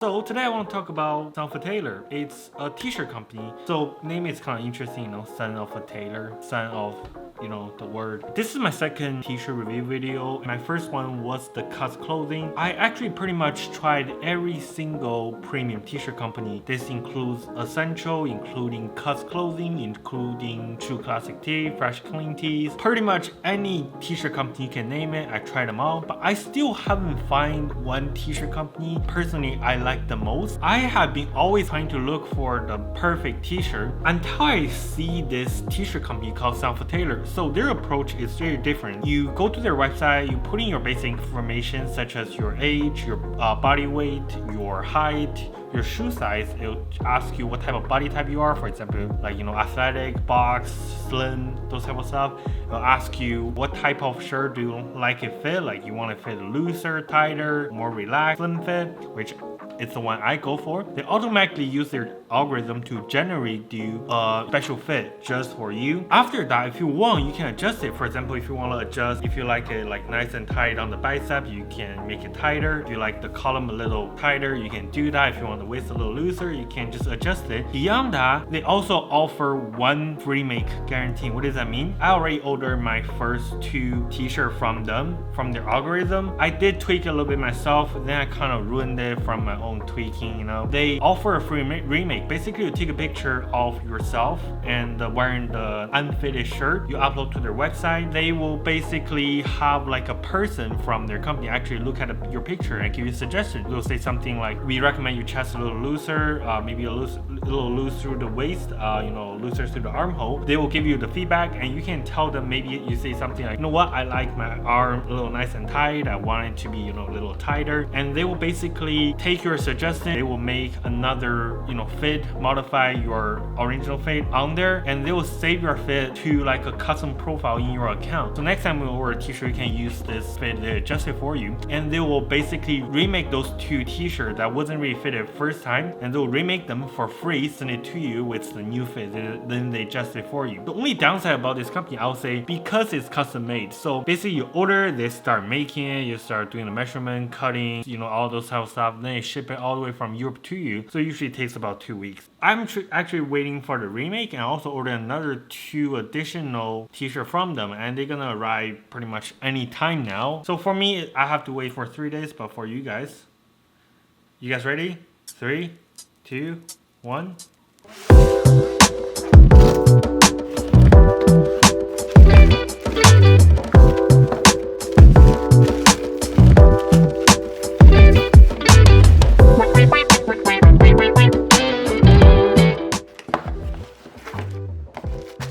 So today I want to talk about Son of a Tailor. It's a t-shirt company. So name is kind of interesting, Son of a Tailor, son of, the word. This is my second t-shirt review video. My first one was the Cuts clothing. I actually pretty much tried every single premium t-shirt company. This includes Essential, including Cuts clothing, including True Classic Tee, Fresh Clean Tees. Pretty much any t-shirt company you can name it, I tried them all. But I still haven't found one t-shirt company personally I like the most. I have been always trying to look for the perfect t-shirt until I see this t-shirt company called Son of a Tailor. So their approach is very different. You go to their website, you put in your basic information such as your age, your body weight, your height, your shoe size. It'll ask you what type of body type you are, for example, like athletic, box, slim, those type of stuff. It'll ask you what type of shirt do you like it fit, like you want to fit looser, tighter, more relaxed, slim fit, which it's the one I go for. They automatically use their algorithm to generate you a special fit just for you. After that, if you want, you can adjust it. For example, if you want to adjust, if you like it like nice and tight on the bicep, you can make it tighter. If you like the column a little tighter, you can do that. If you want the waist a little looser, you can just adjust it. Beyond that, they also offer one free make guarantee. What does that mean? I already ordered my first 2 t-shirts from them, from their algorithm. I did tweak it a little bit myself, then I kind of ruined it from my own tweaking. They offer a free remake. Basically, you take a picture of yourself and wearing the unfitted shirt, you upload to their website. They will basically have like a person from their company actually look at your picture and give you suggestions. They'll say something like, we recommend you chest a little looser, maybe a little loose through the waist, looser through the armhole. They will give you the feedback, and you can tell them, maybe you say something like, I like my arm a little nice and tight, I want it to be a little tighter, and they will basically take your suggestion. They will make another fit, modify your original fit on there, and they will save your fit to like a custom profile in your account. So next time you order a t-shirt, you can use this fit, they adjust it for you, and they will basically remake those 2 t-shirts that wasn't really fitted first time, and they'll remake them for free, send it to you with the new fit, then they adjust it for you. The only downside about this company, I would say, because it's custom made. So basically you order, they start making it, you start doing the measurement, cutting, all those type of stuff, then they ship it all the way from Europe to you. So it usually takes about 2 weeks. I'm actually waiting for the remake, and I also ordered another 2 additional t-shirts from them, and they're gonna arrive pretty much any time now. So for me, I have to wait for 3 days, but for you guys ready? 3, 2, 1.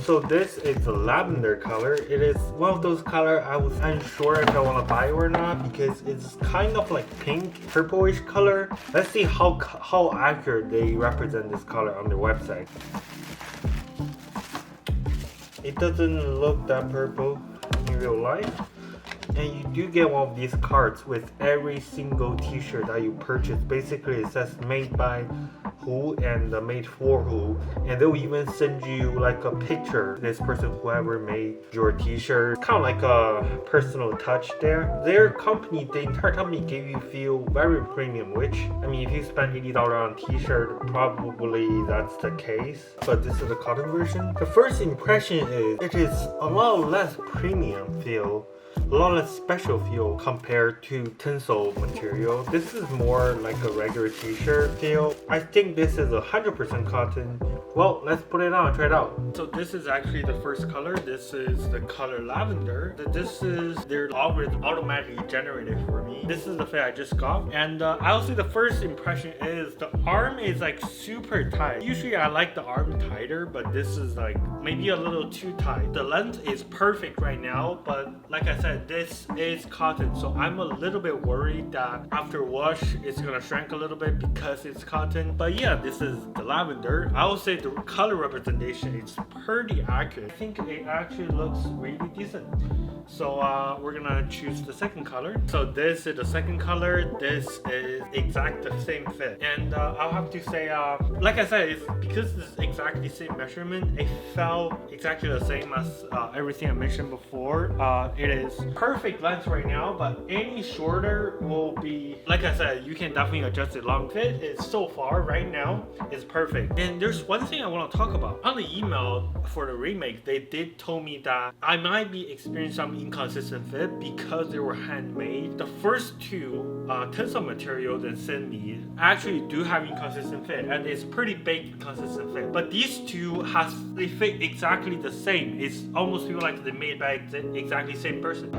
So this is the lavender color. It is one of those colors I was unsure if I want to buy it or not, because it's kind of like pink, purplish color. Let's see how accurate they represent this color on their website. It doesn't look that purple in real life. And you do get one of these cards with every single t-shirt that you purchase. Basically, it says made by who and made for who, and they'll even send you like a picture, this person, whoever made your t-shirt. Kind of like a personal touch there. Their company, the entire company gave you feel very premium, which, I mean, if you spend $80 on a t-shirt, probably that's the case. But this is the cotton version. The first impression is it is a lot less premium feel, a lot less special feel compared to Tencel material. This is more like a regular t-shirt feel. I think this is 100% cotton. Well, let's put it on, try it out. So this is actually the first color. This is the color lavender. This is their algorithm automatically generated for me. This is the fit I just got. And I'll say the first impression is the arm is like super tight. Usually I like the arm tighter, but this is like maybe a little too tight. The length is perfect right now, but like I said, this is cotton, so I'm a little bit worried that after wash it's gonna shrink a little bit because it's cotton. But yeah, this is the lavender. I would say the color representation is pretty accurate. I think it actually looks really decent. So we're gonna choose the second color. So this is the second color. This is exact the same fit. And I'll have to say, like I said, it's because it's exactly the same measurement. It felt exactly the same as everything I mentioned before. It is perfect lens right now, but any shorter will be, like I said, you can definitely adjust it. Long fit is so far right now is perfect. And there's one thing I want to talk about. On the email for the remake, they did told me that I might be experiencing some inconsistent fit because they were handmade. The first two tons of material that sent me actually do have inconsistent fit, and it's pretty big consistent fit. But these two they fit exactly the same. It's almost feel like they made by exactly same person.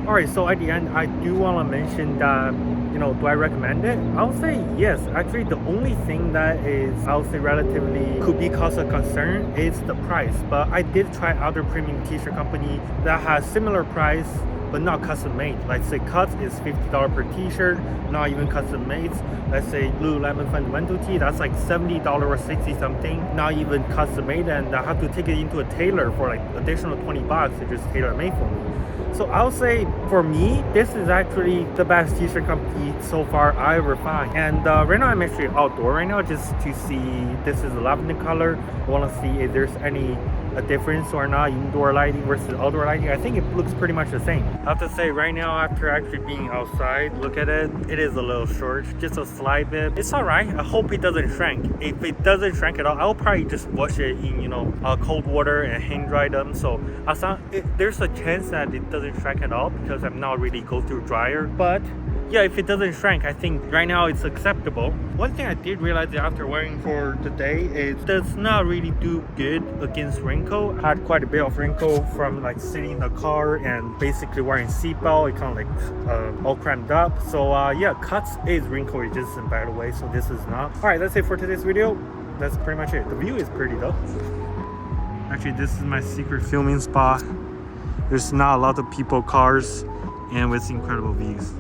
Alright, so at the end, I do want to mention that, you know, do I recommend it? I would say yes. Actually, the only thing that is, I would say, relatively could be cause of concern is the price. But I did try other premium t-shirt company that has similar price but not custom made. Like say Cuts is $50 per t-shirt, not even custom made. Let's say Lululemon Fundamental Tee, that's like $70 or 60 something, not even custom made, and I have to take it into a tailor for like additional 20 bucks to just tailor made for me. So I'll say for me, this is actually the best t-shirt company so far I ever find. And right now I'm actually outdoor right now just to see, this is a lavender color. I want to see if there's any a difference or not, indoor lighting versus outdoor lighting. I think it looks pretty much the same. I have to say right now, after actually being outside, look at it, it is a little short, just a slight bit. It's alright. I hope it doesn't shrink. If it doesn't shrink at all, I'll probably just wash it in, you know, cold water and hand dry them. So there's a chance that it doesn't shrink at all because I'm not really go through dryer. But yeah, if it doesn't shrink, I think right now it's acceptable. One thing I did realize after wearing for today is it does not really do good against wrinkle. I had quite a bit of wrinkle from like sitting in the car and basically wearing seatbelt. It kind of like all cramped up. So yeah, Cuts is wrinkle resistant by the way, so this is not. Alright, that's it for today's video. That's pretty much it. The view is pretty though. Actually, this is my secret filming spot. There's not a lot of people, cars, and with incredible views.